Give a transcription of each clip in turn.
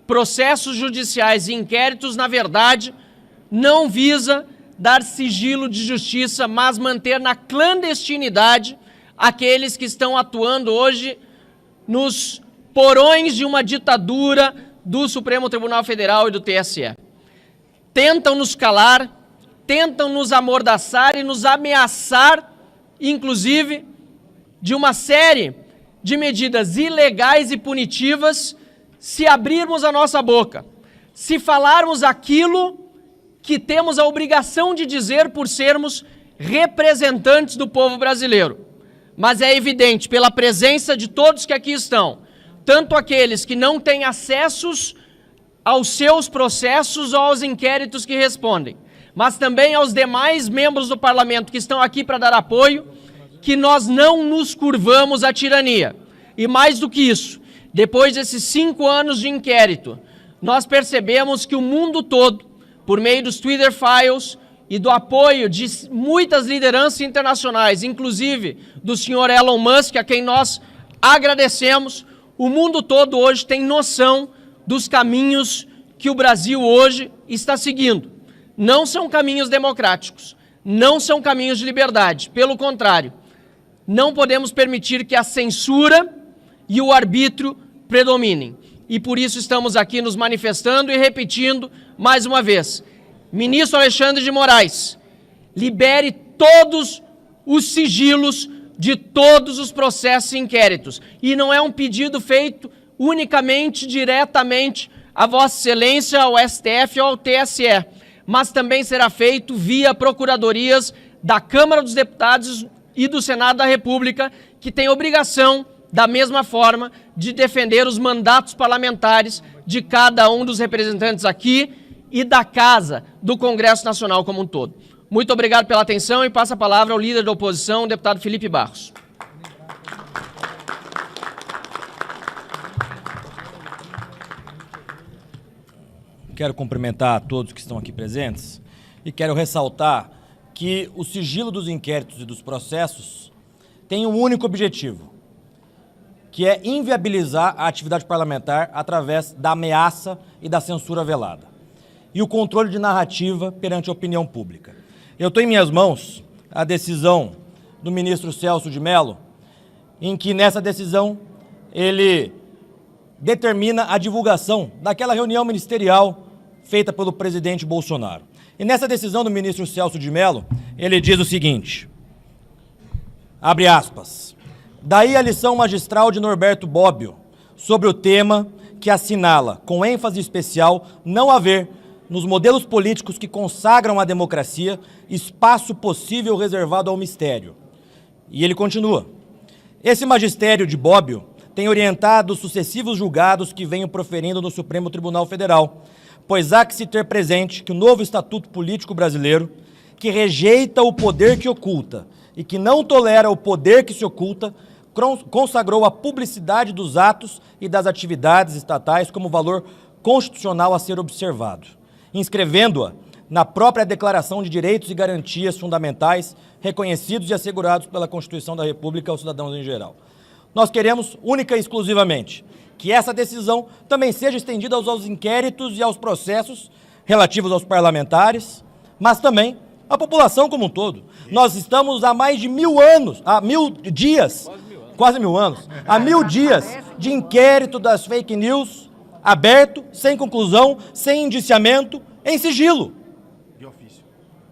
processos judiciais e inquéritos, na verdade, não visa dar sigilo de justiça, mas manter na clandestinidade aqueles que estão atuando hoje nos porões de uma ditadura do Supremo Tribunal Federal e do TSE. Tentam nos calar, tentam nos amordaçar e nos ameaçar, inclusive, de uma série de medidas ilegais e punitivas se abrirmos a nossa boca, se falarmos aquilo que temos a obrigação de dizer por sermos representantes do povo brasileiro. Mas é evidente, pela presença de todos que aqui estão, tanto aqueles que não têm acessos aos seus processos ou aos inquéritos que respondem, mas também aos demais membros do parlamento que estão aqui para dar apoio, que nós não nos curvamos à tirania. E mais do que isso, depois desses 5 anos de inquérito, nós percebemos que o mundo todo, por meio dos Twitter Files e do apoio de muitas lideranças internacionais, inclusive do senhor Elon Musk, a quem nós agradecemos, o mundo todo hoje tem noção dos caminhos que o Brasil hoje está seguindo. Não são caminhos democráticos, não são caminhos de liberdade, pelo contrário, não podemos permitir que a censura e o arbítrio predominem. E por isso estamos aqui nos manifestando e repetindo mais uma vez. Ministro Alexandre de Moraes, libere todos os sigilos de todos os processos e inquéritos. E não é um pedido feito unicamente, diretamente a Vossa Excelência, ao STF ou ao TSE, mas também será feito via procuradorias da Câmara dos Deputados e do Senado da República, que tem obrigação, da mesma forma, de defender os mandatos parlamentares de cada um dos representantes aqui e da Casa do Congresso Nacional como um todo. Muito obrigado pela atenção e passo a palavra ao líder da oposição, o deputado Felipe Barros. Quero cumprimentar a todos que estão aqui presentes e quero ressaltar que o sigilo dos inquéritos e dos processos tem um único objetivo, que é inviabilizar a atividade parlamentar através da ameaça e da censura velada e o controle de narrativa perante a opinião pública. Eu tenho em minhas mãos a decisão do ministro Celso de Mello, em que nessa decisão ele determina a divulgação daquela reunião ministerial feita pelo presidente Bolsonaro. E nessa decisão do ministro Celso de Mello, ele diz o seguinte, abre aspas, daí a lição magistral de Norberto Bobbio sobre o tema que assinala, com ênfase especial, não haver, nos modelos políticos que consagram a democracia, espaço possível reservado ao mistério. E ele continua, esse magistério de Bobbio tem orientado os sucessivos julgados que venho proferindo no Supremo Tribunal Federal, pois há que se ter presente que o novo Estatuto Político Brasileiro, que rejeita o poder que oculta e que não tolera o poder que se oculta, consagrou a publicidade dos atos e das atividades estatais como valor constitucional a ser observado, inscrevendo-a na própria Declaração de Direitos e Garantias Fundamentais reconhecidos e assegurados pela Constituição da República aos cidadãos em geral. Nós queremos, única e exclusivamente, que essa decisão também seja estendida aos inquéritos e aos processos relativos aos parlamentares, mas também à população como um todo. Nós estamos há mais de 1000 anos, há 1000 dias, quase 1000 anos, há 1000 dias de inquérito das fake news, aberto, sem conclusão, sem indiciamento, em sigilo. De ofício.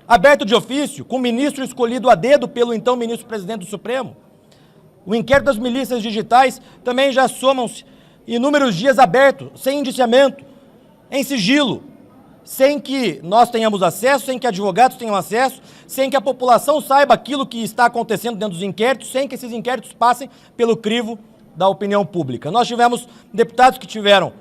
Aberto de ofício, com o ministro escolhido a dedo pelo então ministro-presidente do Supremo. O inquérito das milícias digitais também já somam-se inúmeros dias abertos, sem indiciamento, em sigilo, sem que nós tenhamos acesso, sem que advogados tenham acesso, sem que a população saiba aquilo que está acontecendo dentro dos inquéritos, sem que esses inquéritos passem pelo crivo da opinião pública. Nós tivemos deputados que tiveram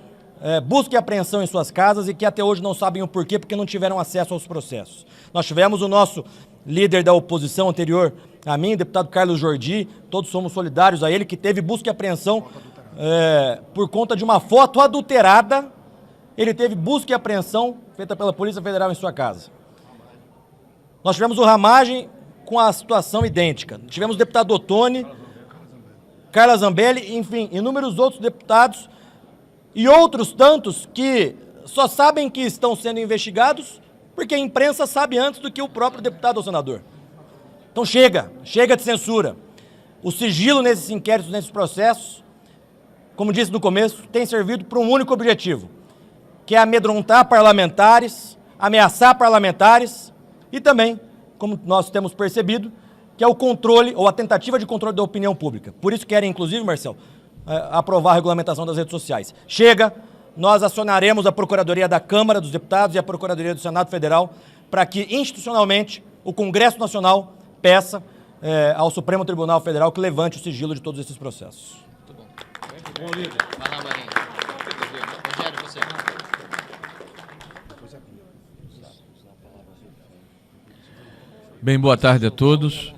busca e apreensão em suas casas e que até hoje não sabem o porquê, porque não tiveram acesso aos processos. Nós tivemos o nosso líder da oposição anterior a mim, deputado Carlos Jordi, todos somos solidários a ele, que teve busca e apreensão por conta de uma foto adulterada. Ele teve busca e apreensão feita pela Polícia Federal em sua casa. Nós tivemos o Ramagem com a situação idêntica. Tivemos o deputado Ottoni, Carla Zambelli, enfim, inúmeros outros deputados e outros tantos que só sabem que estão sendo investigados porque a imprensa sabe antes do que o próprio deputado ou senador. Então chega de censura. O sigilo nesses inquéritos, nesses processos, como disse no começo, tem servido para um único objetivo, que é amedrontar parlamentares, ameaçar parlamentares e também, como nós temos percebido, que é o controle ou a tentativa de controle da opinião pública. Por isso querem, inclusive, Marcelo, aprovar a regulamentação das redes sociais. Chega, nós acionaremos a Procuradoria da Câmara dos Deputados e a Procuradoria do Senado Federal para que, institucionalmente, o Congresso Nacional peça ao Supremo Tribunal Federal que levante o sigilo de todos esses processos. Muito bom. Bom, líder. Vai lá, Marinho. Rogério, você. Bem, boa tarde a todos.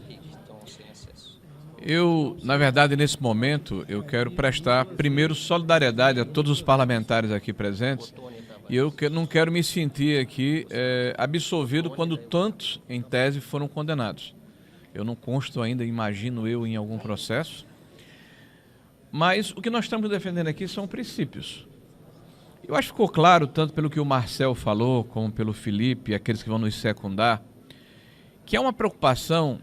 Eu, na verdade, nesse momento, eu quero prestar primeiro solidariedade a todos os parlamentares aqui presentes e eu não quero me sentir aqui absolvido quando tantos, em tese, foram condenados. Eu não consto ainda, imagino eu, em algum processo, mas o que nós estamos defendendo aqui são princípios. Eu acho que ficou claro, tanto pelo que o Marcel falou, como pelo Felipe e aqueles que vão nos secundar, que é uma preocupação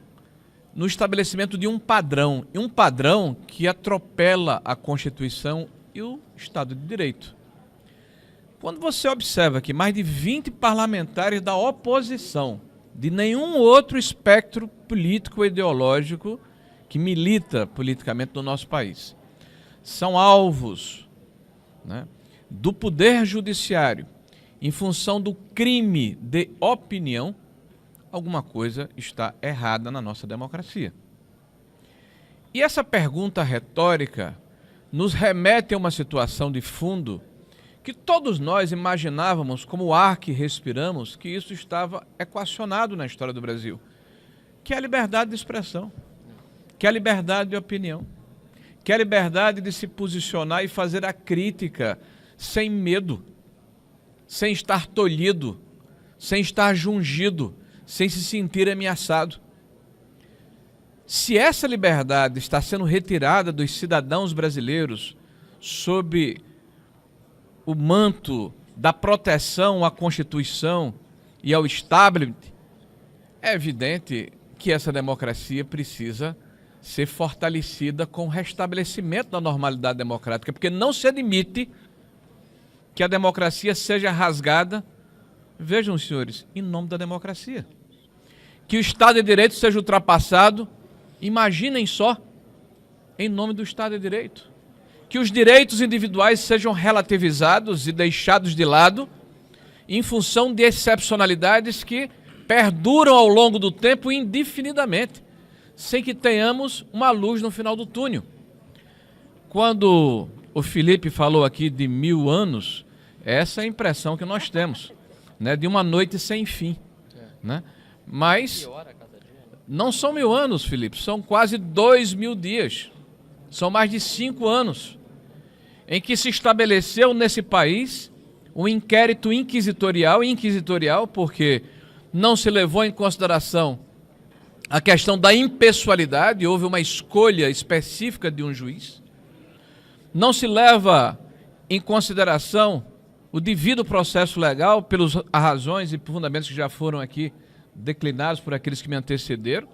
no estabelecimento de um padrão, e um padrão que atropela a Constituição e o Estado de Direito. Quando você observa que mais de 20 parlamentares da oposição, de nenhum outro espectro político ou ideológico que milita politicamente no nosso país, são alvos, né, do Poder Judiciário em função do crime de opinião, alguma coisa está errada na nossa democracia. E essa pergunta retórica nos remete a uma situação de fundo que todos nós imaginávamos, como o ar que respiramos, que isso estava equacionado na história do Brasil, que é a liberdade de expressão, que é a liberdade de opinião, que é a liberdade de se posicionar e fazer a crítica sem medo, sem estar tolhido, sem estar jungido, sem se sentir ameaçado. Se essa liberdade está sendo retirada dos cidadãos brasileiros sob o manto da proteção à Constituição e ao establishment, é evidente que essa democracia precisa ser fortalecida com o restabelecimento da normalidade democrática, porque não se admite que a democracia seja rasgada, vejam, senhores, em nome da democracia. Que o Estado de Direito seja ultrapassado, imaginem só, em nome do Estado de Direito. Que os direitos individuais sejam relativizados e deixados de lado em função de excepcionalidades que perduram ao longo do tempo indefinidamente, sem que tenhamos uma luz no final do túnel. Quando o Felipe falou aqui de 1000 anos, essa é a impressão que nós temos, né, de uma noite sem fim, né? Mas não são 1000 anos, Felipe, são quase 2000 dias. São mais de 5 anos em que se estabeleceu nesse país um inquérito inquisitorial, porque não se levou em consideração a questão da impessoalidade, houve uma escolha específica de um juiz. Não se leva em consideração o devido processo legal pelas razões e fundamentos que já foram aqui declinados por aqueles que me antecederam,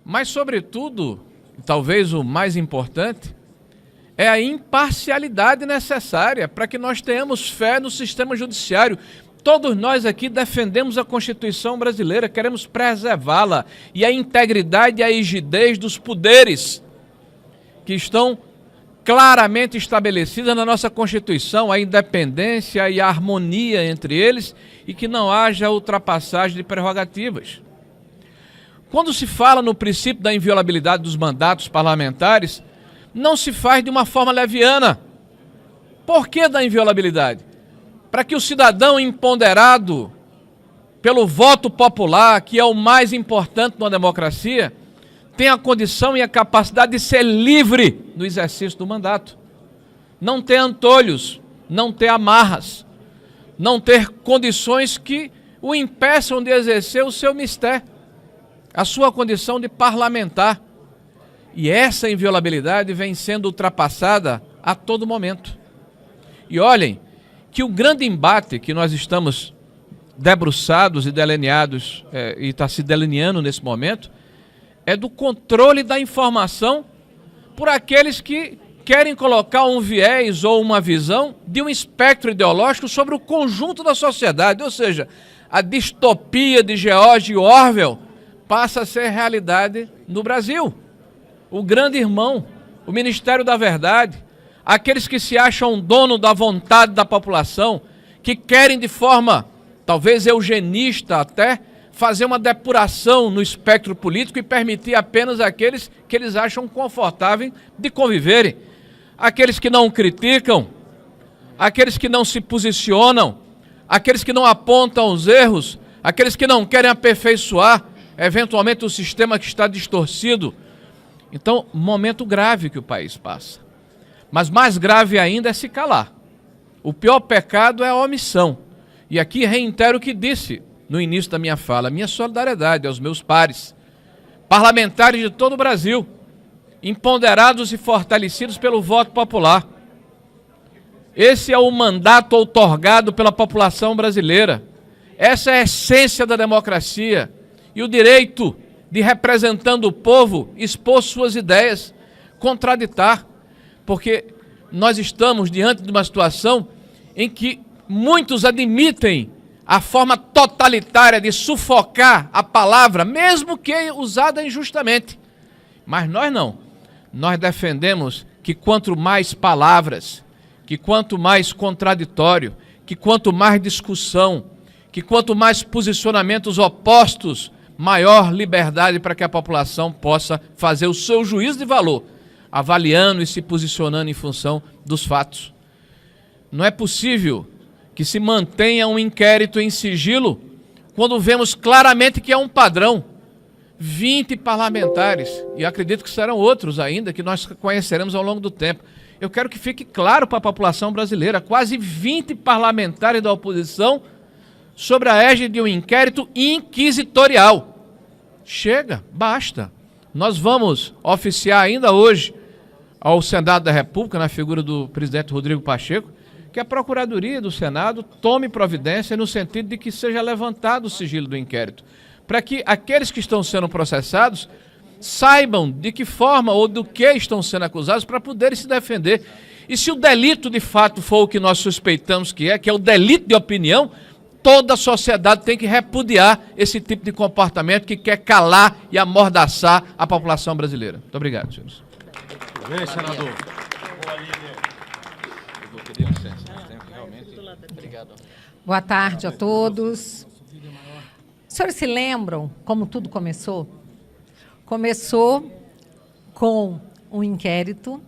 mas, sobretudo, talvez o mais importante, é a imparcialidade necessária para que nós tenhamos fé no sistema judiciário. Todos nós aqui defendemos a Constituição brasileira, queremos preservá-la e a integridade e a rigidez dos poderes que estão claramente estabelecida na nossa Constituição, a independência e a harmonia entre eles e que não haja ultrapassagem de prerrogativas. Quando se fala no princípio da inviolabilidade dos mandatos parlamentares, não se faz de uma forma leviana. Por que da inviolabilidade? Para que o cidadão empoderado pelo voto popular, que é o mais importante numa democracia, tem a condição e a capacidade de ser livre no exercício do mandato. Não ter antolhos, não ter amarras, não ter condições que o impeçam de exercer o seu mistério, a sua condição de parlamentar. E essa inviolabilidade vem sendo ultrapassada a todo momento. E olhem que o grande embate que nós estamos debruçados e delineados, e está se delineando nesse momento, é do controle da informação por aqueles que querem colocar um viés ou uma visão de um espectro ideológico sobre o conjunto da sociedade, ou seja, a distopia de George Orwell passa a ser realidade no Brasil. O grande irmão, o Ministério da Verdade, aqueles que se acham dono da vontade da população, que querem de forma, talvez eugenista até, fazer uma depuração no espectro político e permitir apenas aqueles que eles acham confortáveis de conviverem. Aqueles que não criticam, aqueles que não se posicionam, aqueles que não apontam os erros, aqueles que não querem aperfeiçoar, eventualmente, o sistema que está distorcido. Então, momento grave que o país passa. Mas mais grave ainda é se calar. O pior pecado é a omissão. E aqui reitero o que disse no início da minha fala, minha solidariedade aos meus pares, parlamentares de todo o Brasil, empoderados e fortalecidos pelo voto popular. Esse é o mandato outorgado pela população brasileira. Essa é a essência da democracia e o direito de, representando o povo, expor suas ideias, contraditar, porque nós estamos diante de uma situação em que muitos admitem a forma totalitária de sufocar a palavra, mesmo que usada injustamente. Mas nós não. Nós defendemos que quanto mais palavras, que quanto mais contraditório, que quanto mais discussão, que quanto mais posicionamentos opostos, maior liberdade para que a população possa fazer o seu juízo de valor, avaliando e se posicionando em função dos fatos. Não é possível que se mantenha um inquérito em sigilo quando vemos claramente que é um padrão. 20 parlamentares, e acredito que serão outros ainda, que nós conheceremos ao longo do tempo. Eu quero que fique claro para a população brasileira, quase 20 parlamentares da oposição sobre a égide de um inquérito inquisitorial. Chega, basta. Nós vamos oficiar ainda hoje ao Senado da República, na figura do presidente Rodrigo Pacheco, que a Procuradoria do Senado tome providência no sentido de que seja levantado o sigilo do inquérito, para que aqueles que estão sendo processados saibam de que forma ou do que estão sendo acusados para poderem se defender. E se o delito de fato for o que nós suspeitamos que é o delito de opinião, toda a sociedade tem que repudiar esse tipo de comportamento que quer calar e amordaçar a população brasileira. Muito obrigado, senhores. Bem, senador. Boa tarde a todos. Os senhores se lembram como tudo começou? Começou com um inquérito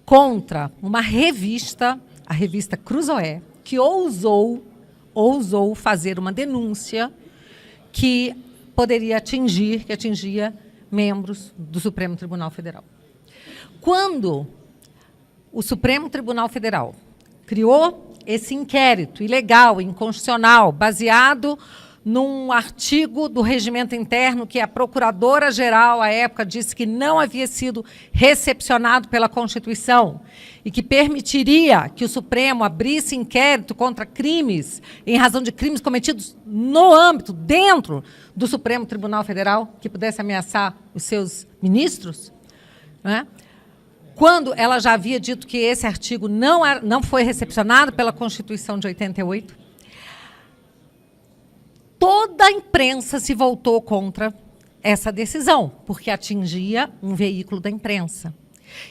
contra uma revista, a revista Cruzoé, que ousou fazer uma denúncia que poderia atingir, que atingia membros do Supremo Tribunal Federal. Quando o Supremo Tribunal Federal criou esse inquérito ilegal, inconstitucional, baseado num artigo do regimento interno que a procuradora-geral, à época, disse que não havia sido recepcionado pela Constituição e que permitiria que o Supremo abrisse inquérito contra crimes, em razão de crimes cometidos no âmbito, dentro do Supremo Tribunal Federal, que pudesse ameaçar os seus ministros, né? Quando ela já havia dito que esse artigo não foi recepcionado pela Constituição de 88, toda a imprensa se voltou contra essa decisão, porque atingia um veículo da imprensa.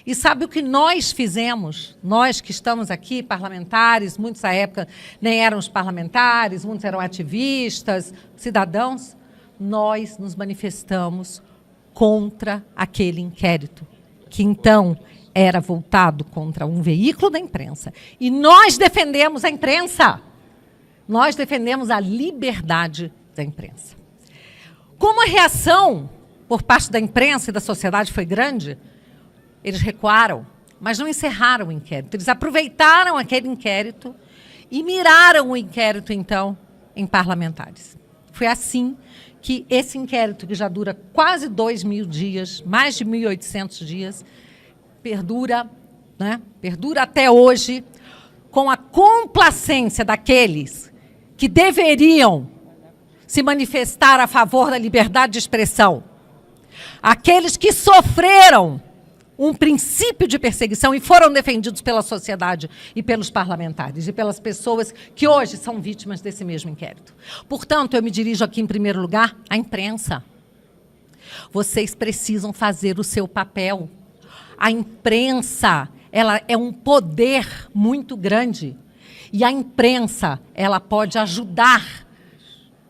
E sabe o que nós fizemos? Nós que estamos aqui, parlamentares, muitos à época nem éramos parlamentares, muitos eram ativistas, cidadãos, nós nos manifestamos contra aquele inquérito, que então era voltado contra um veículo da imprensa. E nós defendemos a imprensa. Nós defendemos a liberdade da imprensa. Como a reação por parte da imprensa e da sociedade foi grande, eles recuaram, mas não encerraram o inquérito. Eles aproveitaram aquele inquérito e miraram o inquérito, então, em parlamentares. Foi assim que esse inquérito, que já dura quase 2.000 dias, mais de 1.800 dias, perdura, né? Perdura até hoje, com a complacência daqueles que deveriam se manifestar a favor da liberdade de expressão, aqueles que sofreram um princípio de perseguição e foram defendidos pela sociedade e pelos parlamentares e pelas pessoas que hoje são vítimas desse mesmo inquérito. Portanto, eu me dirijo aqui, em primeiro lugar, à imprensa. Vocês precisam fazer o seu papel. A imprensa, ela é um poder muito grande. E a imprensa, ela pode ajudar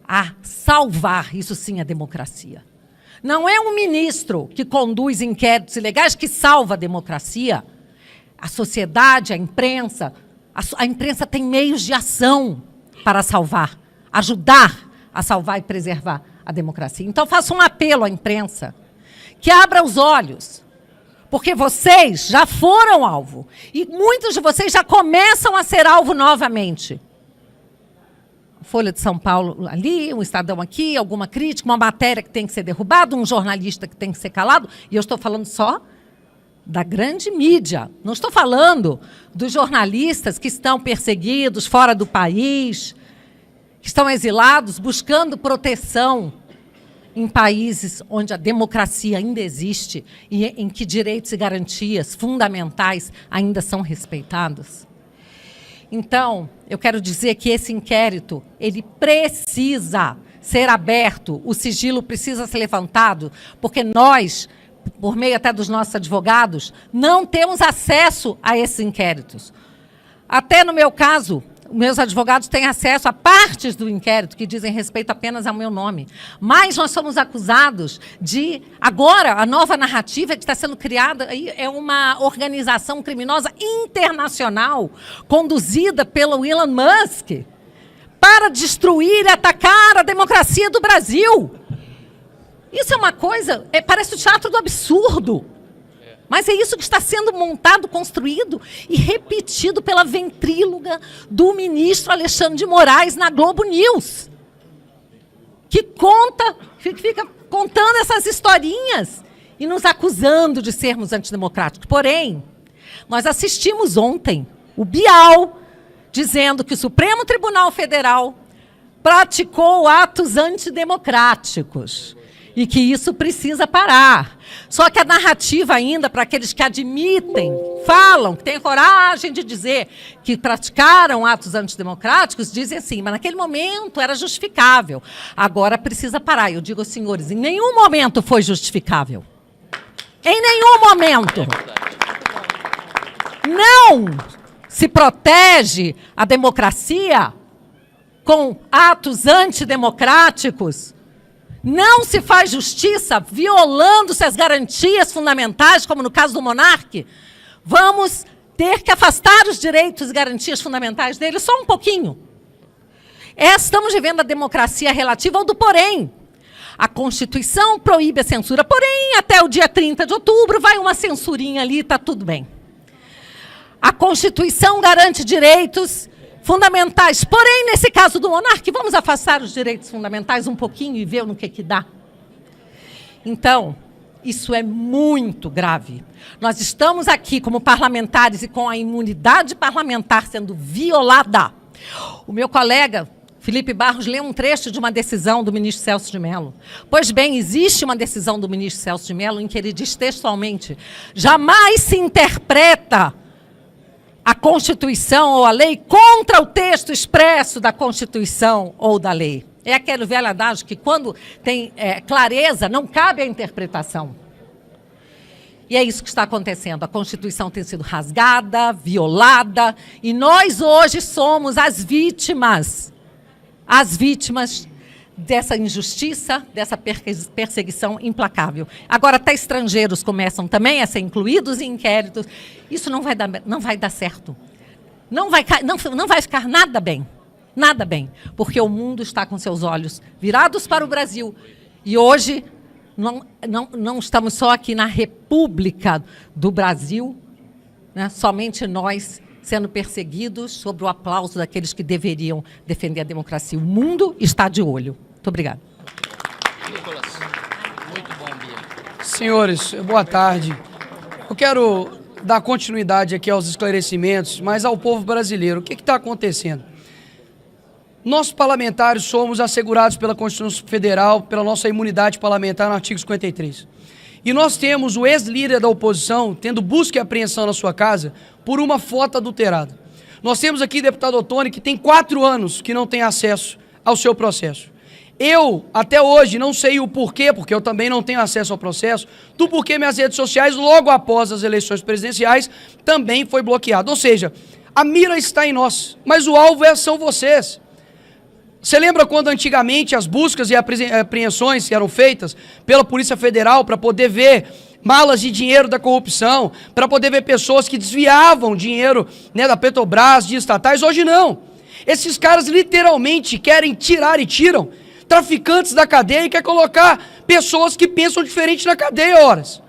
a salvar, isso sim, a democracia. Não é um ministro que conduz inquéritos ilegais que salva a democracia. A sociedade, a imprensa tem meios de ação para salvar, ajudar a salvar e preservar a democracia. Então, faço um apelo à imprensa que abra os olhos, porque vocês já foram alvo e muitos de vocês já começam a ser alvo novamente. Folha de São Paulo ali, um Estadão aqui, alguma crítica, uma matéria que tem que ser derrubada, um jornalista que tem que ser calado. E eu estou falando só da grande mídia. Não estou falando dos jornalistas que estão perseguidos fora do país, que estão exilados, buscando proteção em países onde a democracia ainda existe e em que direitos e garantias fundamentais ainda são respeitados. Então, eu quero dizer que esse inquérito, ele precisa ser aberto, o sigilo precisa ser levantado, porque nós, por meio até dos nossos advogados, não temos acesso a esses inquéritos. Até no meu caso, meus advogados têm acesso a partes do inquérito que dizem respeito apenas ao meu nome. Mas nós somos acusados de... Agora, a nova narrativa que está sendo criada é uma organização criminosa internacional conduzida pelo Elon Musk para destruir e atacar a democracia do Brasil. Isso é uma coisa... parece o teatro do absurdo. Mas é isso que está sendo montado, construído e repetido pela ventríloga do ministro Alexandre de Moraes na Globo News, que fica contando essas historinhas e nos acusando de sermos antidemocráticos. Porém, nós assistimos ontem o Bial dizendo que o Supremo Tribunal Federal praticou atos antidemocráticos e que isso precisa parar. Só que a narrativa ainda, para aqueles que admitem, falam, que têm coragem de dizer que praticaram atos antidemocráticos, dizem assim, mas naquele momento era justificável. Agora precisa parar. Eu digo aos senhores, em nenhum momento foi justificável. Em nenhum momento. Não se protege a democracia com atos antidemocráticos. Não se faz justiça violando-se as garantias fundamentais, como no caso do monarca. Vamos ter que afastar os direitos e garantias fundamentais dele só um pouquinho. Estamos vivendo a democracia relativa ao do porém. A Constituição proíbe a censura, porém, até o dia 30 de outubro vai uma censurinha ali e está tudo bem. A Constituição garante direitos fundamentais. Porém, nesse caso do monarca, vamos afastar os direitos fundamentais um pouquinho e ver no que dá. Então, isso é muito grave. Nós estamos aqui como parlamentares e com a imunidade parlamentar sendo violada. O meu colega, Felipe Barros, leu um trecho de uma decisão do ministro Celso de Mello. Pois bem, existe uma decisão do ministro Celso de Mello em que ele diz textualmente: jamais se interpreta a Constituição ou a lei contra o texto expresso da Constituição ou da lei. É aquele velho adágio que, quando tem clareza, não cabe a interpretação. E é isso que está acontecendo. A Constituição tem sido rasgada, violada, e nós hoje somos as vítimas dessa injustiça, dessa perseguição implacável. Agora, até estrangeiros começam também a ser incluídos em inquéritos. Isso não vai dar certo. Não vai ficar nada bem. Nada bem. Porque o mundo está com seus olhos virados para o Brasil. E hoje não estamos só aqui na República do Brasil, né, somente nós sendo perseguidos sob o aplauso daqueles que deveriam defender a democracia. O mundo está de olho. Muito obrigada. Muito bom, Bia. Senhores, boa tarde. Eu quero dar continuidade aqui aos esclarecimentos, mas ao povo brasileiro, o que está acontecendo? Nós parlamentares somos assegurados pela Constituição Federal, pela nossa imunidade parlamentar no artigo 53. E nós temos o ex-líder da oposição tendo busca e apreensão na sua casa por uma foto adulterada. Nós temos aqui o deputado Ottoni, que tem 4 anos que não tem acesso ao seu processo. Eu, até hoje, não sei o porquê, porque eu também não tenho acesso ao processo, do porquê minhas redes sociais, logo após as eleições presidenciais, também foi bloqueado. Ou seja, a mira está em nós, mas o alvo são vocês. Você lembra quando antigamente as buscas e apreensões eram feitas pela Polícia Federal para poder ver malas de dinheiro da corrupção, para poder ver pessoas que desviavam dinheiro, né, da Petrobras, de estatais? Hoje não. Esses caras literalmente querem tirar e tiram traficantes da cadeia e quer colocar pessoas que pensam diferente na cadeia, horas.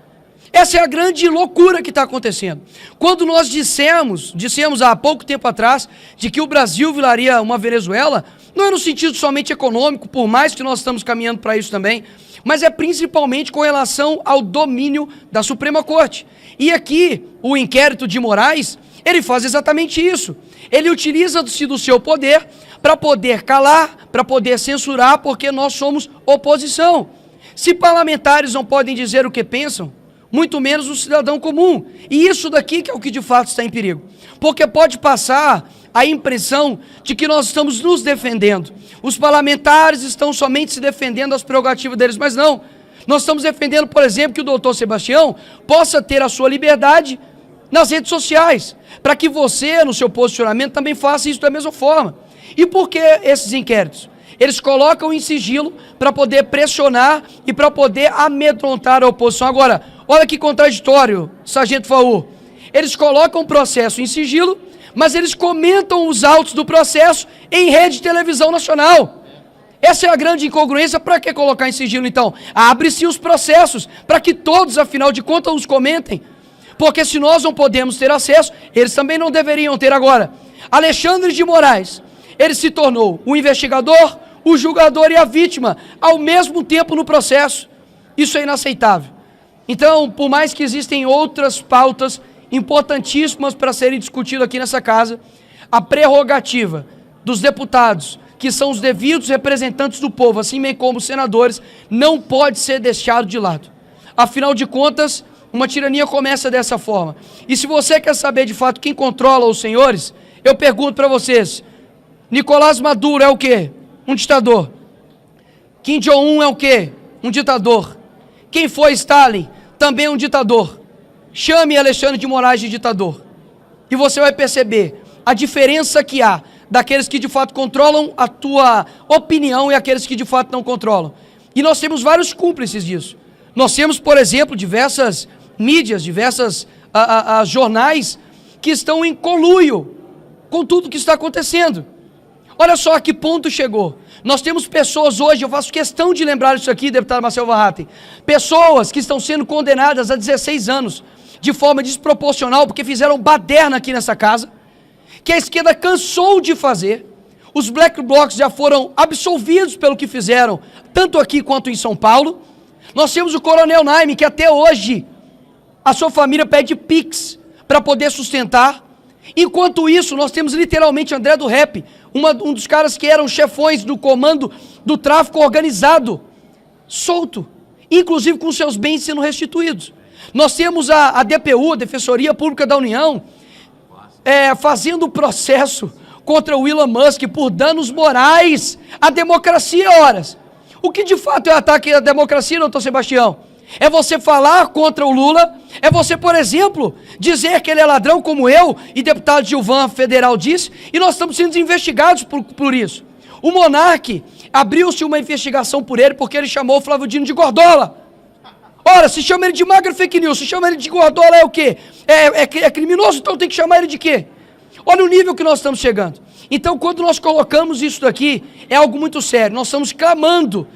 Essa é a grande loucura que está acontecendo. Quando nós dissemos há pouco tempo atrás de que o Brasil viraria uma Venezuela, não é no sentido somente econômico, por mais que nós estamos caminhando para isso também, mas é principalmente com relação ao domínio da Suprema Corte. E aqui, o inquérito de Moraes, ele faz exatamente isso. Ele utiliza-se do seu poder para poder calar, para poder censurar, porque nós somos oposição. Se parlamentares não podem dizer o que pensam, muito menos o cidadão comum. E isso daqui que é o que de fato está em perigo. Porque pode passar a impressão de que nós estamos nos defendendo. Os parlamentares estão somente se defendendo das prerrogativas deles, mas não. Nós estamos defendendo, por exemplo, que o doutor Sebastião possa ter a sua liberdade nas redes sociais, para que você, no seu posicionamento, também faça isso da mesma forma. E por que esses inquéritos? Eles colocam em sigilo para poder pressionar e para poder amedrontar a oposição. Agora, olha que contraditório, Sargento Faur. Eles colocam o processo em sigilo, mas eles comentam os autos do processo em rede de televisão nacional. Essa é a grande incongruência. Para que colocar em sigilo, então? Abre-se os processos, para que todos, afinal de contas, os comentem. Porque se nós não podemos ter acesso, eles também não deveriam ter. Agora, Alexandre de Moraes, ele se tornou o investigador, o julgador e a vítima, ao mesmo tempo no processo. Isso é inaceitável. Então, por mais que existem outras pautas importantíssimas para serem discutidas aqui nessa casa, a prerrogativa dos deputados, que são os devidos representantes do povo, assim bem como os senadores, não pode ser deixado de lado. Afinal de contas, uma tirania começa dessa forma. E se você quer saber de fato quem controla os senhores, eu pergunto para vocês, Nicolás Maduro é o quê? Um ditador. Kim Jong-un é o quê? Um ditador. Quem foi Stalin? Também um ditador. Chame Alexandre de Moraes de ditador. E você vai perceber a diferença que há daqueles que de fato controlam a tua opinião e aqueles que de fato não controlam. E nós temos vários cúmplices disso. Nós temos, por exemplo, diversas mídias, jornais que estão em conluio com tudo que está acontecendo. Olha só a que ponto chegou. Nós temos pessoas hoje, eu faço questão de lembrar isso aqui, deputado Marcel Varratem, pessoas que estão sendo condenadas a 16 anos de forma desproporcional porque fizeram baderna aqui nessa casa, que a esquerda cansou de fazer. Os black blocs já foram absolvidos pelo que fizeram, tanto aqui quanto em São Paulo. Nós temos o Coronel Naime, que até hoje a sua família pede Pix para poder sustentar. Enquanto isso, nós temos literalmente André do Rap, um dos caras que eram chefões do comando do tráfico organizado, solto, inclusive com seus bens sendo restituídos. Nós temos a DPU, a Defensoria Pública da União, fazendo processo contra o Elon Musk por danos morais à democracia, horas. O que de fato é ataque à democracia, doutor Sebastião? É você falar contra o Lula, é você, por exemplo, dizer que ele é ladrão como eu e deputado Gilvan Federal disse, e nós estamos sendo investigados por isso. O Monark, abriu-se uma investigação por ele porque ele chamou o Flávio Dino de gordola. Ora, se chama ele de magro fake news, se chama ele de gordola é o quê? É criminoso, então tem que chamar ele de quê? Olha o nível que nós estamos chegando. Então, quando nós colocamos isso daqui, é algo muito sério. Nós estamos clamando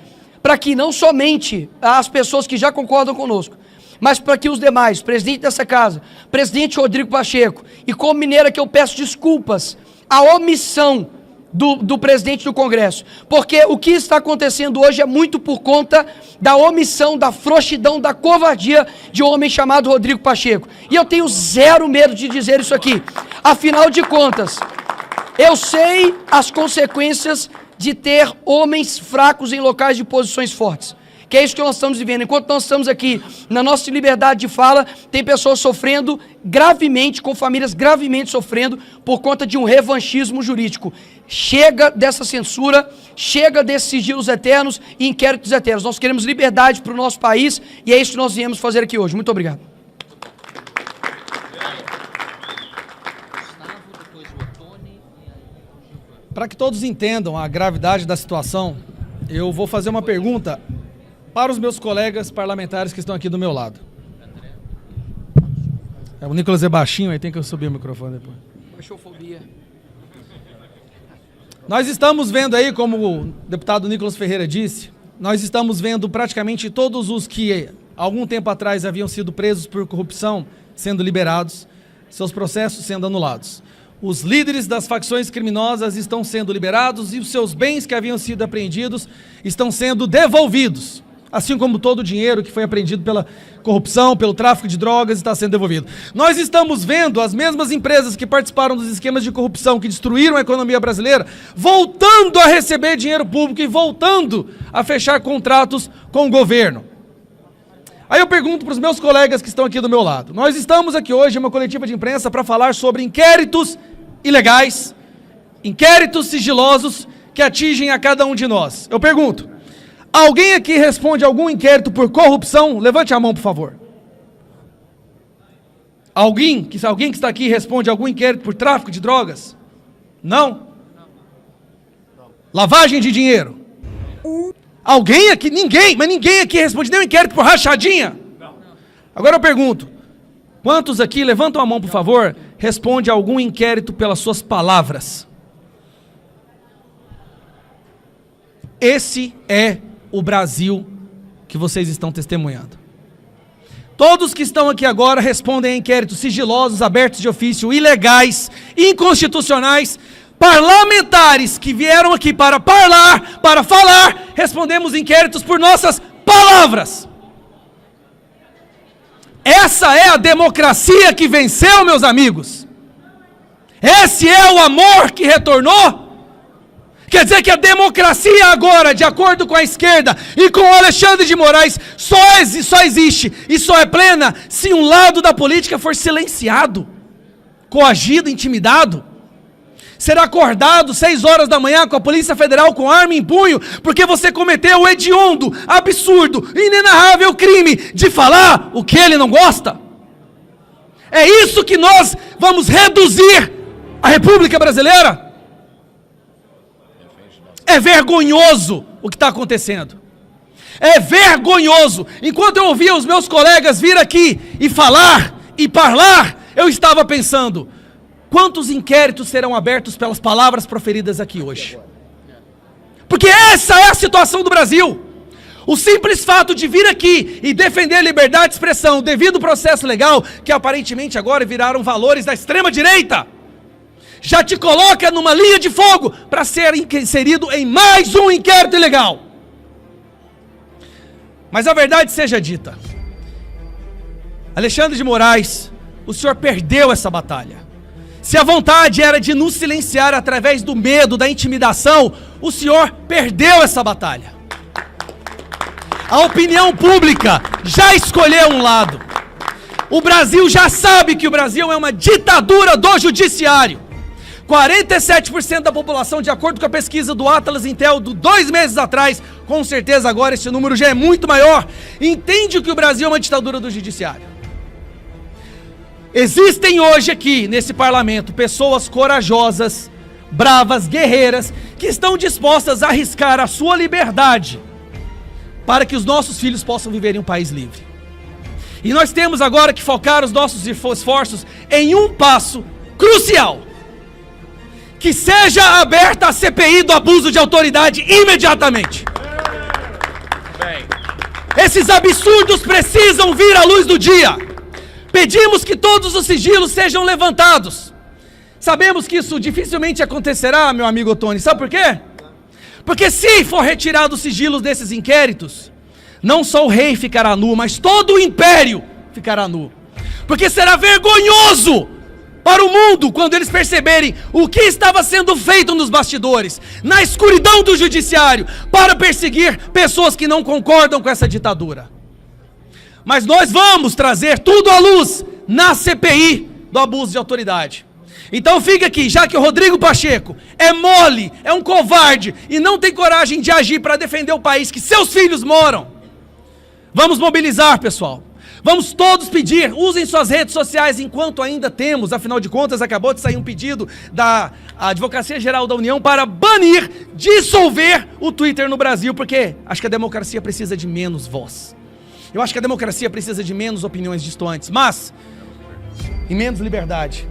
para que não somente as pessoas que já concordam conosco, mas para que os demais, presidente dessa casa, presidente Rodrigo Pacheco, e como mineira que eu peço desculpas, a omissão do presidente do Congresso. Porque o que está acontecendo hoje é muito por conta da omissão, da frouxidão, da covardia de um homem chamado Rodrigo Pacheco. E eu tenho zero medo de dizer isso aqui. Afinal de contas, eu sei as consequências de ter homens fracos em locais de posições fortes. Que é isso que nós estamos vivendo. Enquanto nós estamos aqui na nossa liberdade de fala, tem pessoas sofrendo gravemente, com famílias gravemente sofrendo por conta de um revanchismo jurídico. Chega dessa censura, chega desses sigilos eternos e inquéritos eternos. Nós queremos liberdade para o nosso país e é isso que nós viemos fazer aqui hoje. Muito obrigado. Para que todos entendam a gravidade da situação, eu vou fazer uma pergunta para os meus colegas parlamentares que estão aqui do meu lado. O Nicolas é baixinho, aí tem que eu subir o microfone depois. Baixofobia. Nós estamos vendo aí, como o deputado Nicolas Ferreira disse, nós estamos vendo praticamente todos os que algum tempo atrás haviam sido presos por corrupção sendo liberados, seus processos sendo anulados. Os líderes das facções criminosas estão sendo liberados e os seus bens que haviam sido apreendidos estão sendo devolvidos. Assim como todo o dinheiro que foi apreendido pela corrupção, pelo tráfico de drogas, está sendo devolvido. Nós estamos vendo as mesmas empresas que participaram dos esquemas de corrupção, que destruíram a economia brasileira, voltando a receber dinheiro público e voltando a fechar contratos com o governo. Aí eu pergunto para os meus colegas que estão aqui do meu lado. Nós estamos aqui hoje em uma coletiva de imprensa para falar sobre inquéritos ilegais, inquéritos sigilosos que atingem a cada um de nós. Eu pergunto, alguém aqui responde algum inquérito por corrupção? Levante a mão, por favor. Alguém que está aqui responde algum inquérito por tráfico de drogas? Não? Lavagem de dinheiro? Alguém aqui? Ninguém, mas ninguém aqui responde nenhum inquérito por rachadinha? Agora eu pergunto, quantos aqui, levantam a mão, por favor, responde algum inquérito pelas suas palavras? Esse é o Brasil que vocês estão testemunhando. Todos que estão aqui agora respondem a inquéritos sigilosos, abertos de ofício, ilegais, inconstitucionais, parlamentares que vieram aqui para falar, respondemos inquéritos por nossas palavras. Essa é a democracia que venceu, meus amigos. Esse é o amor que retornou. Quer dizer que a democracia agora, de acordo com a esquerda e com o Alexandre de Moraes, só existe e só é plena se um lado da política for silenciado, coagido, intimidado. Será acordado 6 horas da manhã com a Polícia Federal com arma em punho, porque você cometeu o hediondo, absurdo, inenarrável crime de falar o que ele não gosta. É isso que nós vamos reduzir a República Brasileira? É vergonhoso o que está acontecendo. É vergonhoso. Enquanto eu ouvia os meus colegas vir aqui e falar e parlar, eu estava pensando, quantos inquéritos serão abertos pelas palavras proferidas aqui hoje? Porque essa é a situação do Brasil. O simples fato de vir aqui e defender a liberdade de expressão, o devido processo legal, que aparentemente agora viraram valores da extrema-direita, já te coloca numa linha de fogo para ser inserido em mais um inquérito ilegal. Mas a verdade seja dita, Alexandre de Moraes, o senhor perdeu essa batalha. Se a vontade era de nos silenciar através do medo, da intimidação, o senhor perdeu essa batalha. A opinião pública já escolheu um lado. O Brasil já sabe que o Brasil é uma ditadura do judiciário. 47% da população, de acordo com a pesquisa do Atlas Intel, de 2 meses atrás, com certeza agora esse número já é muito maior, entende que o Brasil é uma ditadura do judiciário. Existem hoje aqui, nesse parlamento, pessoas corajosas, bravas, guerreiras, que estão dispostas a arriscar a sua liberdade para que os nossos filhos possam viver em um país livre. E nós temos agora que focar os nossos esforços em um passo crucial: que seja aberta a CPI do abuso de autoridade imediatamente. Esses absurdos precisam vir à luz do dia. Pedimos que todos os sigilos sejam levantados. Sabemos que isso dificilmente acontecerá, meu amigo Tony. Sabe por quê? Porque se for retirado os sigilos desses inquéritos, não só o rei ficará nu, mas todo o império ficará nu. Porque será vergonhoso para o mundo quando eles perceberem o que estava sendo feito nos bastidores, na escuridão do judiciário, para perseguir pessoas que não concordam com essa ditadura. Mas nós vamos trazer tudo à luz na CPI do abuso de autoridade. Então fica aqui, já que o Rodrigo Pacheco é mole, é um covarde e não tem coragem de agir para defender o país que seus filhos moram, vamos mobilizar, pessoal. Vamos todos pedir, usem suas redes sociais enquanto ainda temos, afinal de contas acabou de sair um pedido da Advocacia Geral da União para banir, dissolver o Twitter no Brasil, porque acho que a democracia precisa de menos voz. Eu acho que a democracia precisa de menos opiniões distantes, mas e menos liberdade.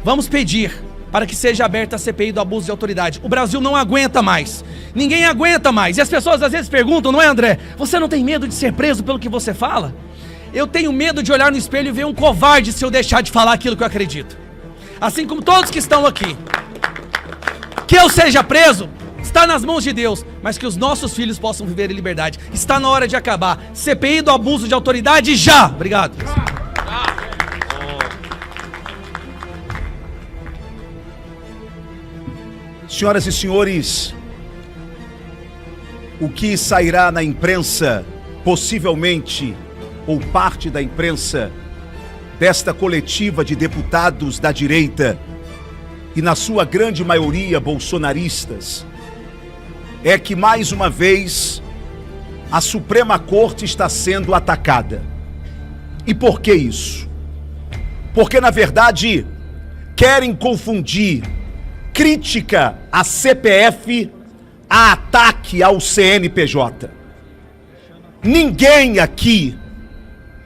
Vamos pedir para que seja aberta a CPI do abuso de autoridade. O Brasil não aguenta mais. Ninguém aguenta mais. E as pessoas às vezes perguntam, não é, André? Você não tem medo de ser preso pelo que você fala? Eu tenho medo de olhar no espelho e ver um covarde se eu deixar de falar aquilo que eu acredito. Assim como todos que estão aqui. Que eu seja preso está nas mãos de Deus, mas que os nossos filhos possam viver em liberdade. Está na hora de acabar. CPI do abuso de autoridade já! Obrigado. Senhoras e senhores, o que sairá na imprensa, possivelmente, ou parte da imprensa, desta coletiva de deputados da direita, e na sua grande maioria bolsonaristas, é que mais uma vez a Suprema Corte está sendo atacada. E por que isso? Porque na verdade querem confundir crítica à CPF a ataque ao CNPJ. Ninguém aqui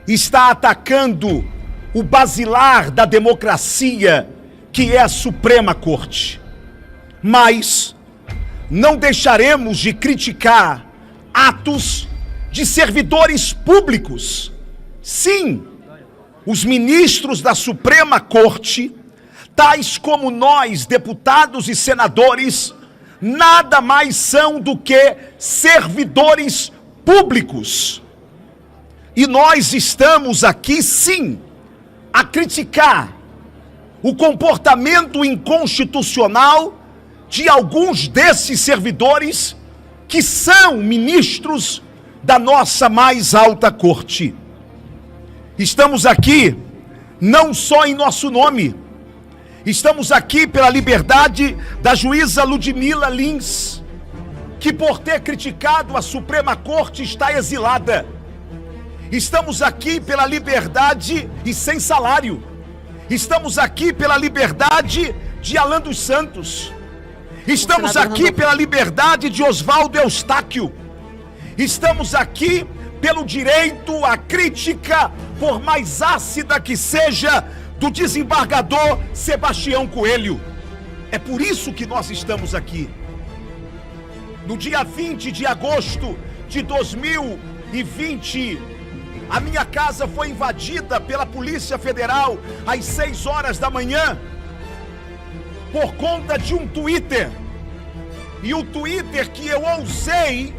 está atacando o basilar da democracia, que é a Suprema Corte. Mas não deixaremos de criticar atos de servidores públicos. Sim, os ministros da Suprema Corte, tais como nós, deputados e senadores, nada mais são do que servidores públicos. E nós estamos aqui, sim, a criticar o comportamento inconstitucional de alguns desses servidores que são ministros da nossa mais alta corte. Estamos aqui não só em nosso nome, estamos aqui pela liberdade da juíza Ludmila Lins, que por ter criticado a Suprema Corte está exilada. Estamos aqui pela liberdade e sem salário. Estamos aqui pela liberdade de Alan dos Santos. Estamos aqui pela liberdade de Oswaldo Eustáquio. Estamos aqui pelo direito à crítica, por mais ácida que seja, do desembargador Sebastião Coelho. É por isso que nós estamos aqui. No dia 20 de agosto de 2020, a minha casa foi invadida pela Polícia Federal às 6 horas da manhã, por conta de um Twitter. E o Twitter que eu ousei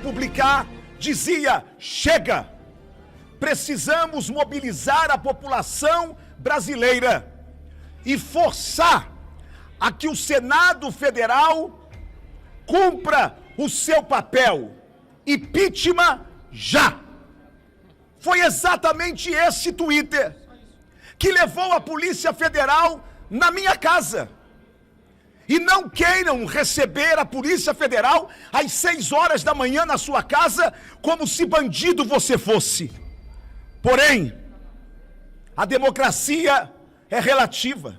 publicar, dizia: chega, precisamos mobilizar a população brasileira e forçar a que o Senado Federal cumpra o seu papel. Impeachment já. Foi exatamente esse Twitter que levou a Polícia Federal na minha casa. E não queiram receber a Polícia Federal às 6 horas da manhã na sua casa, como se bandido você fosse. Porém, a democracia é relativa.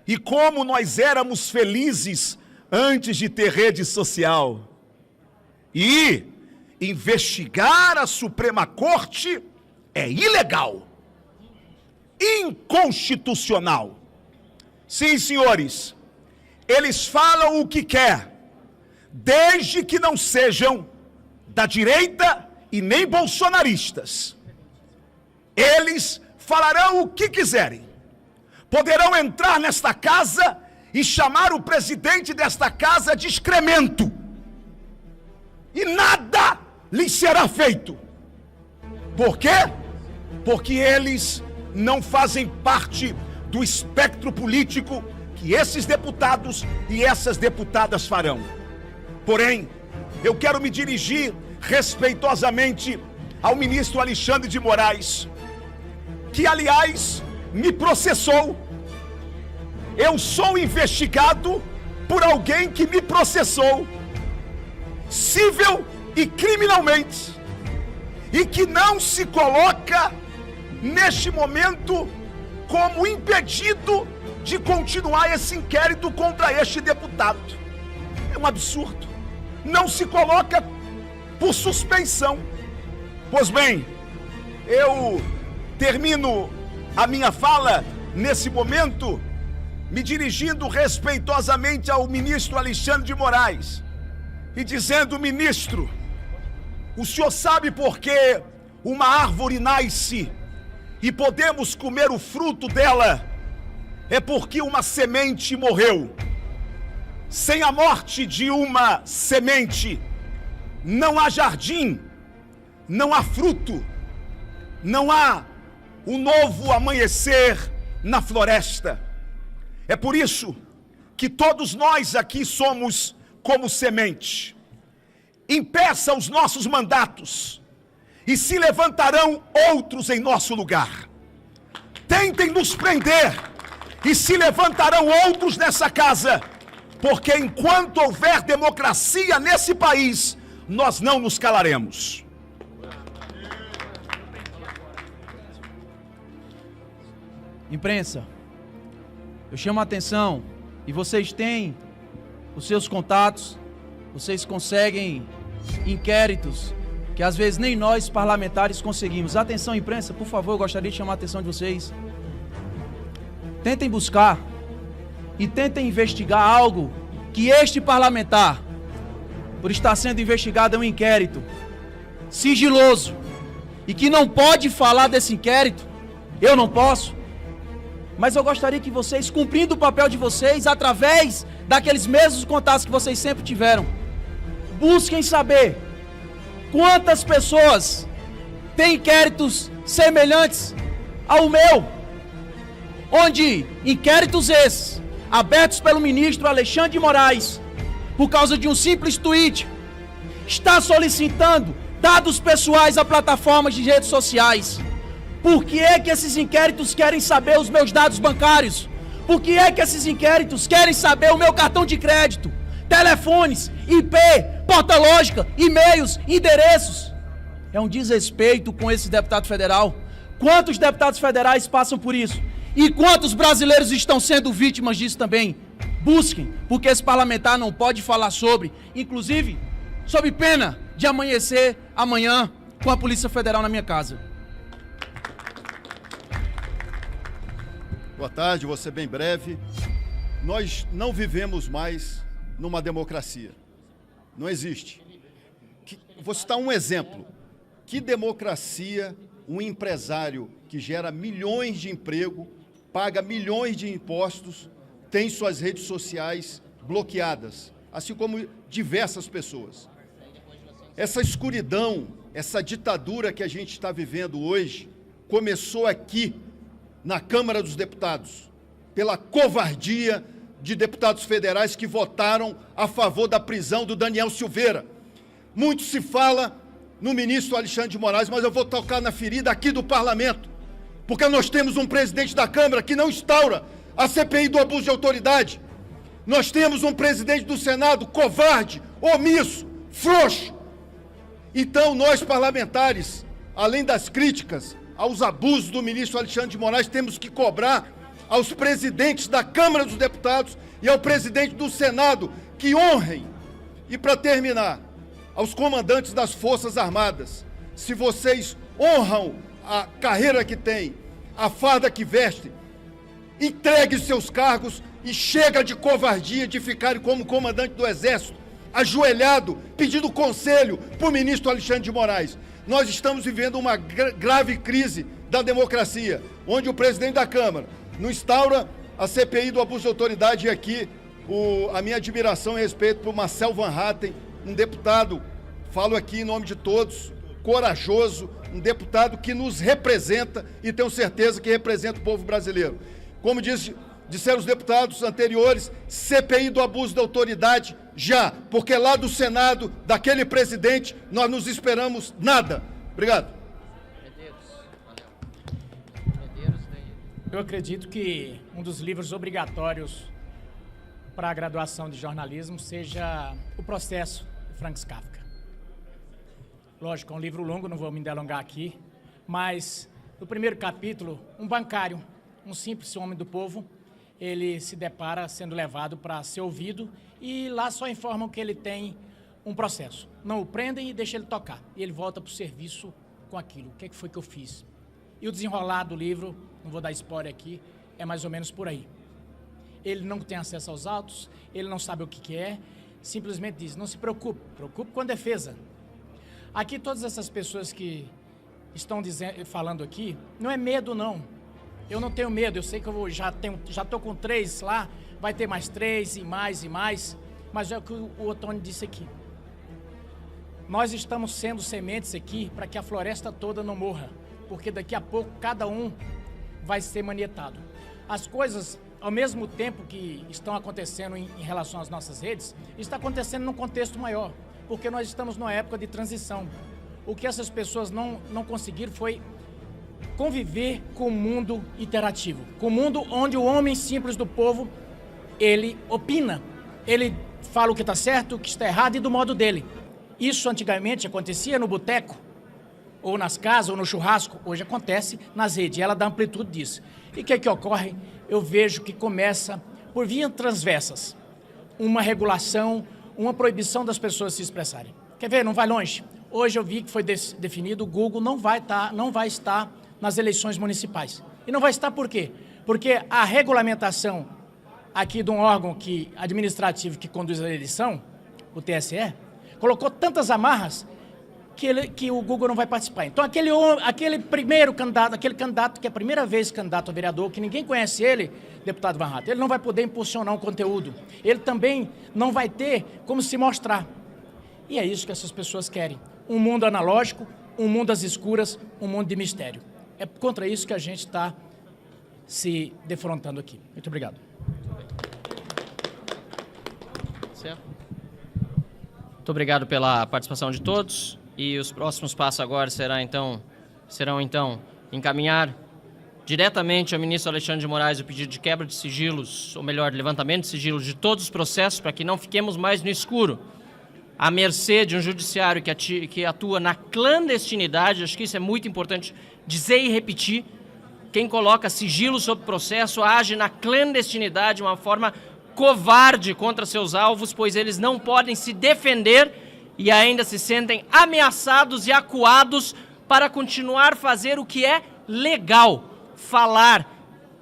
E como nós éramos felizes antes de ter rede social. E investigar a Suprema Corte é ilegal, inconstitucional. Sim, senhores, eles falam o que quer, desde que não sejam da direita e nem bolsonaristas. Eles falarão o que quiserem, poderão entrar nesta casa e chamar o presidente desta casa de excremento. E nada lhes será feito. Por quê? Porque eles não fazem parte do espectro político que esses deputados e essas deputadas farão. Porém, eu quero me dirigir respeitosamente ao ministro Alexandre de Moraes, que, aliás, me processou. Eu sou investigado por alguém que me processou, civil e criminalmente, e que não se coloca, neste momento, como impedido de continuar esse inquérito contra este deputado. É um absurdo. Não se coloca por suspeição. Pois bem, eu termino a minha fala nesse momento me dirigindo respeitosamente ao ministro Alexandre de Moraes e dizendo: ministro, o senhor sabe por que uma árvore nasce e podemos comer o fruto dela? É porque uma semente morreu. Sem a morte de uma semente, não há jardim, não há fruto, não há um novo amanhecer na floresta. É por isso que todos nós aqui somos como semente. Impeça os nossos mandatos e se levantarão outros em nosso lugar. Tentem nos prender e se levantarão outros nessa casa, porque enquanto houver democracia nesse país, nós não nos calaremos. Imprensa, eu chamo a atenção, e vocês têm os seus contatos, vocês conseguem inquéritos que às vezes nem nós parlamentares conseguimos. Atenção, imprensa, por favor, eu gostaria de chamar a atenção de vocês. Tentem buscar e tentem investigar algo que este parlamentar, por estar sendo investigado, é um inquérito sigiloso e que não pode falar desse inquérito. Eu não posso. Mas eu gostaria que vocês, cumprindo o papel de vocês, através daqueles mesmos contatos que vocês sempre tiveram, busquem saber quantas pessoas têm inquéritos semelhantes ao meu, onde inquéritos esses, abertos pelo ministro Alexandre de Moraes, por causa de um simples tweet, está solicitando dados pessoais a plataformas de redes sociais. Por que é que esses inquéritos querem saber os meus dados bancários? Por que é que esses inquéritos querem saber o meu cartão de crédito, telefones, IP, porta lógica, e-mails, endereços? É um desrespeito com esse deputado federal. Quantos deputados federais passam por isso? E quantos brasileiros estão sendo vítimas disso também? Busquem, porque esse parlamentar não pode falar sobre, inclusive, sob pena de amanhecer amanhã com a Polícia Federal na minha casa. Boa tarde, vou ser bem breve. Nós não vivemos mais numa democracia. Não existe. Vou citar um exemplo. Que democracia um empresário que gera milhões de emprego, paga milhões de impostos, tem suas redes sociais bloqueadas, assim como diversas pessoas. Essa escuridão, essa ditadura que a gente está vivendo hoje, começou aqui, na Câmara dos Deputados, pela covardia de deputados federais que votaram a favor da prisão do Daniel Silveira. Muito se fala no ministro Alexandre de Moraes, mas eu vou tocar na ferida aqui do parlamento, porque nós temos um presidente da Câmara que não instaura a CPI do abuso de autoridade. Nós temos um presidente do Senado covarde, omisso, frouxo. Então, nós parlamentares, além das críticas aos abusos do ministro Alexandre de Moraes, temos que cobrar aos presidentes da Câmara dos Deputados e ao presidente do Senado que honrem. E para terminar, aos comandantes das Forças Armadas, se vocês honram a carreira que têm, a farda que vestem, entregue seus cargos e chega de covardia de ficarem como comandante do Exército, ajoelhado, pedindo conselho para o ministro Alexandre de Moraes. Nós estamos vivendo uma grave crise da democracia, onde o presidente da Câmara, não instaura a CPI do abuso de autoridade. E aqui a minha admiração e respeito por Marcel Van Hatten, um deputado, falo aqui em nome de todos, corajoso, um deputado que nos representa e tenho certeza que representa o povo brasileiro. Como disseram os deputados anteriores, CPI do abuso da autoridade já, porque lá do Senado, daquele presidente, nós não esperamos nada. Obrigado. Eu acredito que um dos livros obrigatórios para a graduação de jornalismo seja O Processo, de Franz Kafka. Lógico, é um livro longo, não vou me delongar aqui, mas no primeiro capítulo, um bancário, um simples homem do povo, ele se depara sendo levado para ser ouvido e lá só informam que ele tem um processo. Não o prendem e deixam ele tocar. E ele volta para o serviço com aquilo. O que foi que eu fiz? E o desenrolar do livro, não vou dar spoiler aqui, é mais ou menos por aí. Ele não tem acesso aos autos, ele não sabe o que é, simplesmente diz, não se preocupe, preocupe com a defesa. Aqui todas essas pessoas que estão falando aqui, não é medo não. Eu não tenho medo, eu sei que eu já estou com 3 lá, vai ter mais 3 e mais, mas é o que o Otônio disse aqui. Nós estamos sendo sementes aqui para que a floresta toda não morra, porque daqui a pouco cada um vai ser manietado. As coisas, ao mesmo tempo que estão acontecendo em relação às nossas redes, está acontecendo num contexto maior, porque nós estamos numa época de transição. O que essas pessoas não conseguiram foi conviver com o mundo interativo, com o mundo onde o homem simples do povo, ele opina, ele fala o que está certo, o que está errado e do modo dele. Isso antigamente acontecia no boteco, ou nas casas, ou no churrasco, hoje acontece nas redes, e ela dá amplitude disso. E o que ocorre? Eu vejo que começa por vias transversas, uma regulação, uma proibição das pessoas se expressarem. Quer ver? Não vai longe. Hoje eu vi que foi definido, o Google não vai estar nas eleições municipais. E não vai estar por quê? Porque a regulamentação aqui de um órgão administrativo que conduz a eleição, o TSE, colocou tantas amarras que o Google não vai participar. Então aquele primeiro candidato, aquele candidato que é a primeira vez candidato a vereador, que ninguém conhece ele, deputado Van Hatten, ele não vai poder impulsionar um conteúdo. Ele também não vai ter como se mostrar. E é isso que essas pessoas querem. Um mundo analógico, um mundo às escuras, um mundo de mistério. É contra isso que a gente está se defrontando aqui. Muito obrigado. Certo. Muito obrigado pela participação de todos. E os próximos passos agora serão então encaminhar diretamente ao ministro Alexandre de Moraes o pedido de quebra de sigilos, ou melhor, levantamento de sigilos de todos os processos, para que não fiquemos mais no escuro, à mercê de um judiciário que atua na clandestinidade. Acho que isso é muito importante dizer e repetir. Quem coloca sigilo sobre processo age na clandestinidade, de uma forma covarde contra seus alvos, pois eles não podem se defender e ainda se sentem ameaçados e acuados para continuar a fazer o que é legal. Falar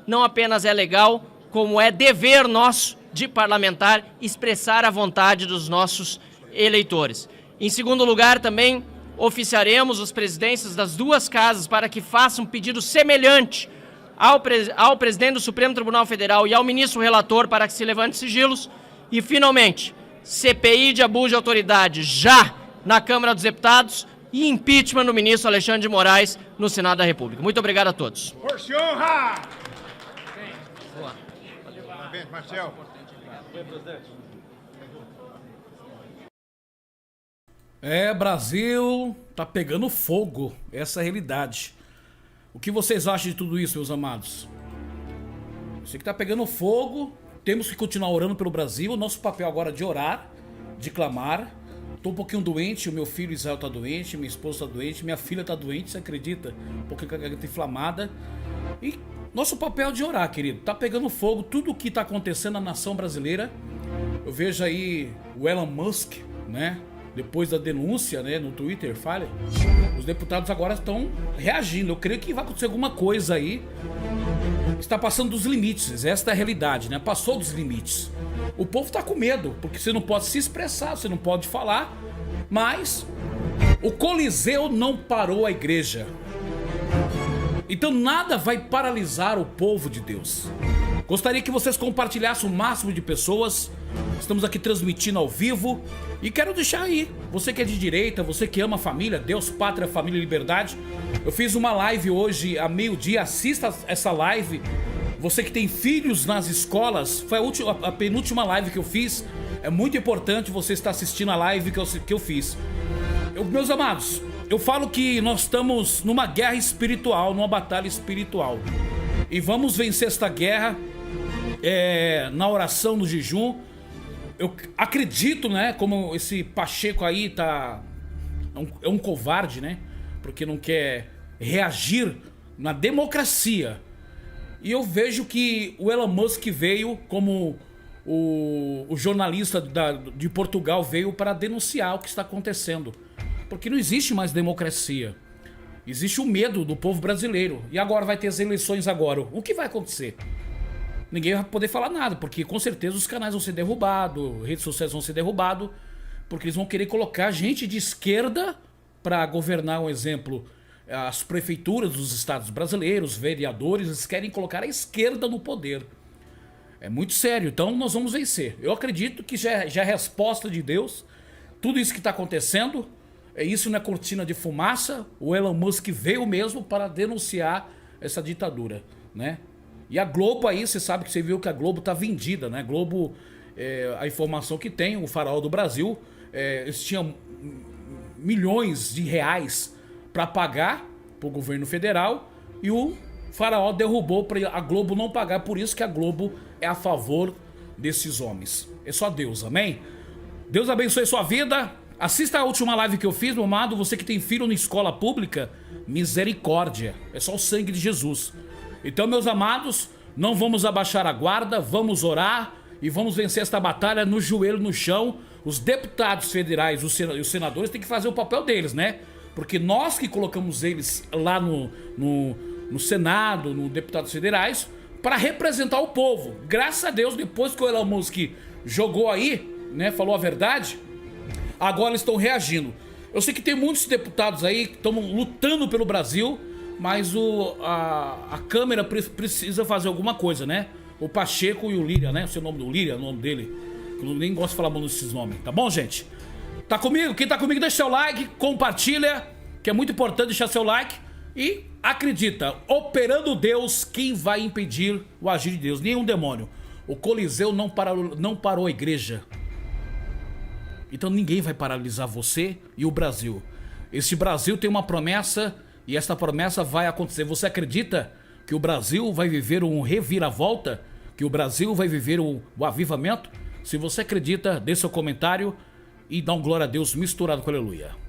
não apenas é legal, como é dever nosso de parlamentar expressar a vontade dos nossos eleitores. Em segundo lugar, também oficiaremos as presidências das duas casas para que façam um pedido semelhante ao presidente do Supremo Tribunal Federal e ao ministro relator para que se levante sigilos. E, finalmente, CPI de abuso de autoridade já na Câmara dos Deputados e impeachment do ministro Alexandre de Moraes no Senado da República. Muito obrigado a todos. Por se honra! Parabéns, Marcel. Brasil tá pegando fogo, essa é a realidade. O que vocês acham de tudo isso, meus amados? Eu sei que tá pegando fogo, temos que continuar orando pelo Brasil. O nosso papel agora é de orar, de clamar. Tô um pouquinho doente, o meu filho Israel tá doente, minha esposa tá doente, minha filha tá doente, você acredita? Um pouquinho com a garganta inflamada. E nosso papel é de orar, querido. Tá pegando fogo tudo o que tá acontecendo na nação brasileira. Eu vejo aí o Elon Musk, né? Depois da denúncia, né, no Twitter, os deputados agora estão reagindo. Eu creio que vai acontecer alguma coisa aí. Está passando dos limites, esta é a realidade, né? Passou dos limites. O povo está com medo, porque você não pode se expressar, você não pode falar. Mas o Coliseu não parou a igreja. Então nada vai paralisar o povo de Deus. Gostaria que vocês compartilhassem o máximo de pessoas. Estamos aqui transmitindo ao vivo. E quero deixar aí, você que é de direita, você que ama a família, Deus, pátria, família e liberdade. Eu fiz uma live hoje a meio-dia, assista essa live. Você que tem filhos nas escolas, foi a penúltima live que eu fiz. É muito importante você estar assistindo a live que eu fiz. Meus amados, eu falo que nós estamos numa guerra espiritual, numa batalha espiritual. E vamos vencer esta guerra na oração, no jejum. Eu acredito, né, como esse Pacheco aí é um covarde, né, porque não quer reagir na democracia. E eu vejo que o Elon Musk veio, como o jornalista de Portugal veio, para denunciar o que está acontecendo. Porque não existe mais democracia. Existe o medo do povo brasileiro. E agora vai ter as eleições agora. O que vai acontecer? Ninguém vai poder falar nada, porque com certeza os canais vão ser derrubados, redes sociais vão ser derrubados, porque eles vão querer colocar gente de esquerda para governar, um exemplo, as prefeituras dos estados brasileiros, vereadores, eles querem colocar a esquerda no poder. É muito sério, então nós vamos vencer. Eu acredito que já é a resposta de Deus, tudo isso que está acontecendo, isso não é cortina de fumaça, o Elon Musk veio mesmo para denunciar essa ditadura, né? E a Globo aí, você sabe que você viu que a Globo tá vendida, né? Globo, a informação que tem, o Farol do Brasil, eles tinham milhões de reais para pagar pro governo federal e o Faraó derrubou para a Globo não pagar, por isso que a Globo é a favor desses homens. É só Deus, amém? Deus abençoe sua vida. Assista a última live que eu fiz, meu amado, você que tem filho na escola pública, misericórdia, é só o sangue de Jesus. Então, meus amados, não vamos abaixar a guarda, vamos orar e vamos vencer esta batalha no joelho, no chão. Os deputados federais, os senadores têm que fazer o papel deles, né? Porque nós que colocamos eles lá no Senado, no deputados federais, para representar o povo. Graças a Deus, depois que o Elon Musk jogou aí, né, falou a verdade, agora eles estão reagindo. Eu sei que tem muitos deputados aí que estão lutando pelo Brasil, mas a Câmara precisa fazer alguma coisa, né? O Pacheco e o Líria, né? O seu nome do Líria, o nome dele. Eu nem gosto de falar muito desses nomes, tá bom, gente? Tá comigo? Quem tá comigo, deixa seu like, compartilha, que é muito importante deixar seu like. E acredita, operando Deus, quem vai impedir o agir de Deus? Nenhum demônio. O Coliseu não parou a igreja. Então ninguém vai paralisar você e o Brasil. Este Brasil tem uma promessa e essa promessa vai acontecer. Você acredita que o Brasil vai viver um reviravolta? Que o Brasil vai viver o avivamento? Se você acredita, dê seu comentário e dá um glória a Deus misturado com aleluia.